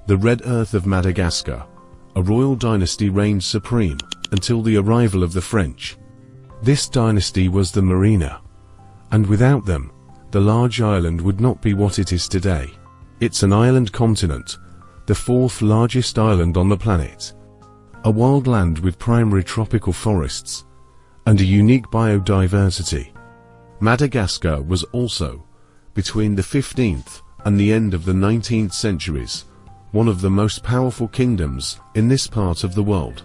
The Red Earth of Madagascar. A royal dynasty reigned supreme until the arrival of the French. This dynasty was the Marina, and without them, the large island would not be what it is today. It's an island continent, the fourth largest island on the planet. A wild land with primary tropical forests, and a unique biodiversity. Madagascar was also, between the 15th and the end of the 19th centuries, one of the most powerful kingdoms in this part of the world.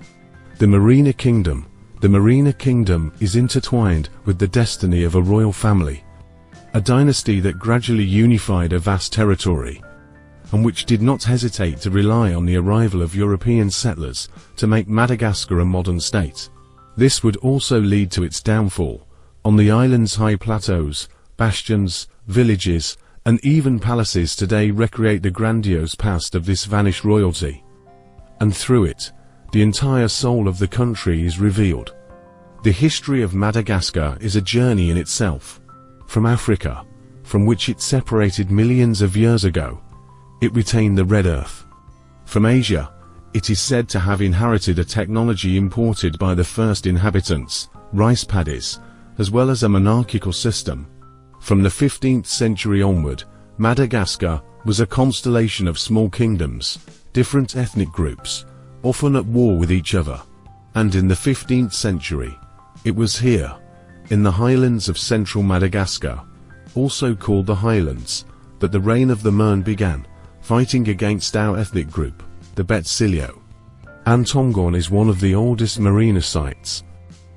The Marina Kingdom. The Marina Kingdom is intertwined with the destiny of a royal family, a dynasty that gradually unified a vast territory, and which did not hesitate to rely on the arrival of European settlers to make Madagascar a modern state. This would also lead to its downfall. On the island's high plateaus, bastions, villages, and even palaces today recreate the grandiose past of this vanished royalty. And through it, the entire soul of the country is revealed. The history of Madagascar is a journey in itself. From Africa, from which it separated millions of years ago, it retained the Red Earth. From Asia, it is said to have inherited a technology imported by the first inhabitants, rice paddies, as well as a monarchical system. From the 15th century onward, Madagascar was a constellation of small kingdoms, different ethnic groups, often at war with each other. And in the 15th century, it was here, in the highlands of central Madagascar, also called the Highlands, that the reign of the Mern began, fighting against our ethnic group, the Betsileo. Antongon is one of the oldest marina sites.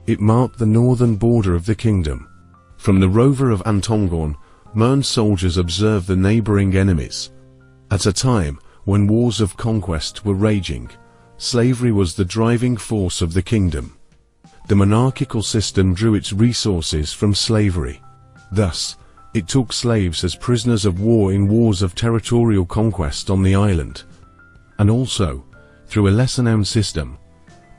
It marked the northern border of the kingdom. From the rover of Antongon, Mern soldiers observed the neighboring enemies. At a time when wars of conquest were raging, slavery was the driving force of the kingdom. The monarchical system drew its resources from slavery. Thus, it took slaves as prisoners of war in wars of territorial conquest on the island. And also, through a lesser-known system,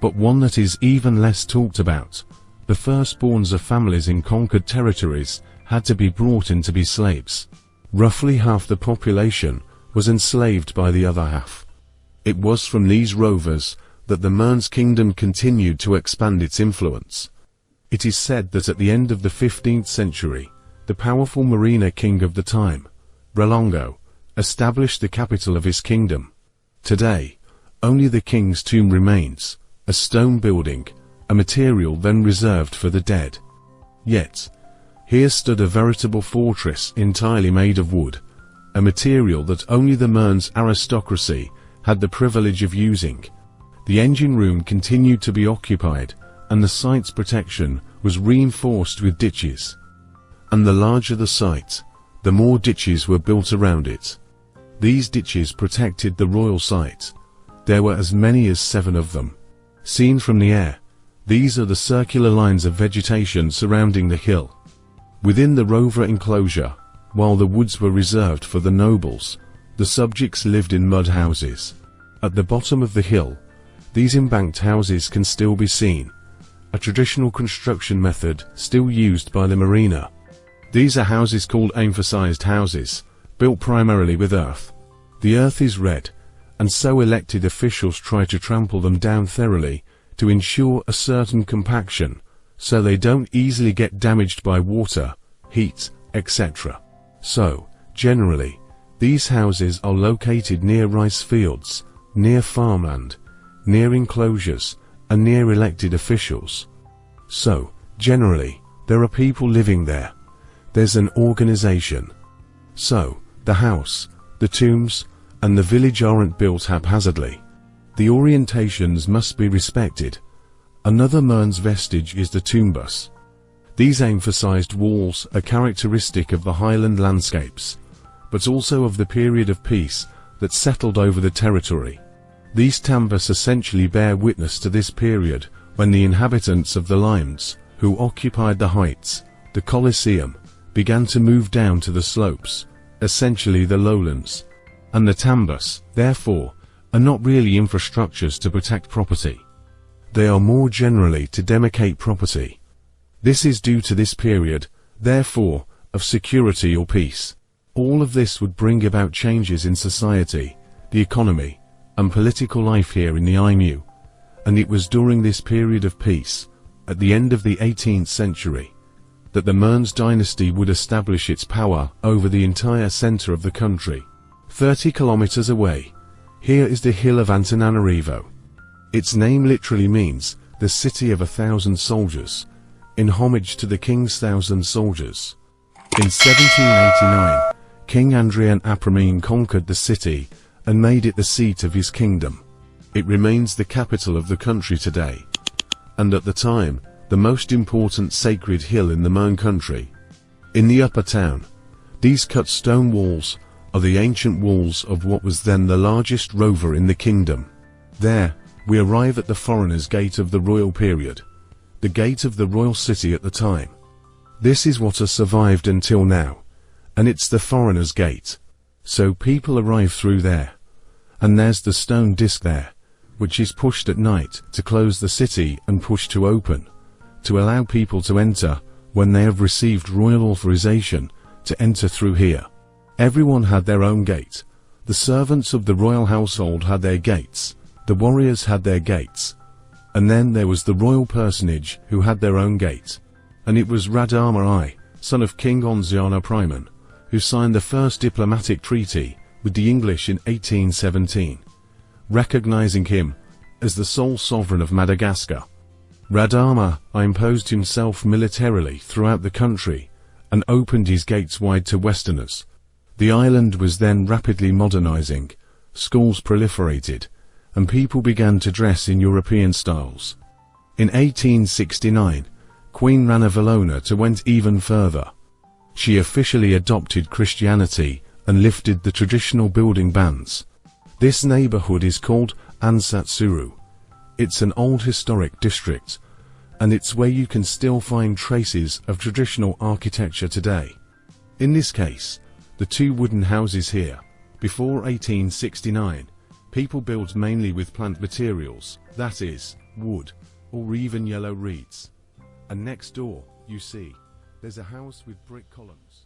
but one that is even less talked about, the firstborns of families in conquered territories had to be brought in to be slaves. Roughly half the population was enslaved by the other half. It was from these rovers that the Mern's kingdom continued to expand its influence. It is said that at the end of the 15th century, the powerful Marina king of the time, Relongo, established the capital of his kingdom. Today, only the king's tomb remains, a stone building, a material then reserved for the dead. Yet, here stood a veritable fortress entirely made of wood, a material that only the Mern's aristocracy had the privilege of using. The engine room continued to be occupied, and the site's protection was reinforced with ditches. And the larger the site, the more ditches were built around it. These ditches protected the royal site. There were as many as 7 of them. Seen from the air, these are the circular lines of vegetation surrounding the hill. Within the rover enclosure, while the woods were reserved for the nobles, the subjects lived in mud houses. At the bottom of the hill, these embanked houses can still be seen, a traditional construction method still used by the Marina. These are houses called emphasized houses, built primarily with earth. The earth is red, and so elected officials try to trample them down thoroughly to ensure a certain compaction, so they don't easily get damaged by water, heat, etc. So, generally, these houses are located near rice fields, near farmland, near enclosures, and near elected officials. So, generally, there are people living there. There's an organization. So, the house, the tombs, and the village aren't built haphazardly. The orientations must be respected. Another Mern's vestige is the tombus. These emphasized walls are characteristic of the highland landscapes, but also of the period of peace that settled over the territory. These tambus essentially bear witness to this period when the inhabitants of the limes, who occupied the heights, the Colosseum, began to move down to the slopes, essentially the lowlands. And the tambus, therefore, are not really infrastructures to protect property. They are more generally to demarcate property. This is due to this period, therefore, of security or peace. All of this would bring about changes in society, the economy, and political life here in the Ainu, and it was during this period of peace, at the end of the 18th century, that the Mearns dynasty would establish its power over the entire center of the country. 30 kilometers away, here is the hill of Antananarivo. Its name literally means the city of 1,000 soldiers, in homage to the king's 1,000 soldiers. In 1789, King Andrian Apramine conquered the city and made it the seat of his kingdom. It remains the capital of the country today, and at the time, the most important sacred hill in the Mearn country. In the upper town, these cut stone walls are the ancient walls of what was then the largest rover in the kingdom. There, we arrive at the foreigner's gate of the royal period, the gate of the royal city at the time. This is what has survived until now, and it's the foreigner's gate. So people arrive through there, and there's the stone disc there, which is pushed at night to close the city and pushed to open, to allow people to enter when they have received royal authorization to enter through here. Everyone had their own gate. The servants of the royal household had their gates, the warriors had their gates, and then there was the royal personage who had their own gate. And it was Radama I, son of King Onziana Primon, who signed the first diplomatic treaty with the English in 1817, recognizing him as the sole sovereign of Madagascar. Radama I imposed himself militarily throughout the country and opened his gates wide to westerners. The island was then rapidly modernizing, schools proliferated, and people began to dress in European styles. In 1869, Queen Ranavalona went even further. She officially adopted Christianity and lifted the traditional building bans. This neighborhood is called Ansatsuru. It's an old historic district, and it's where you can still find traces of traditional architecture today. In this case, the two wooden houses here, before 1869, people built mainly with plant materials, that is, wood, or even yellow reeds. And next door, you see, there's a house with brick columns.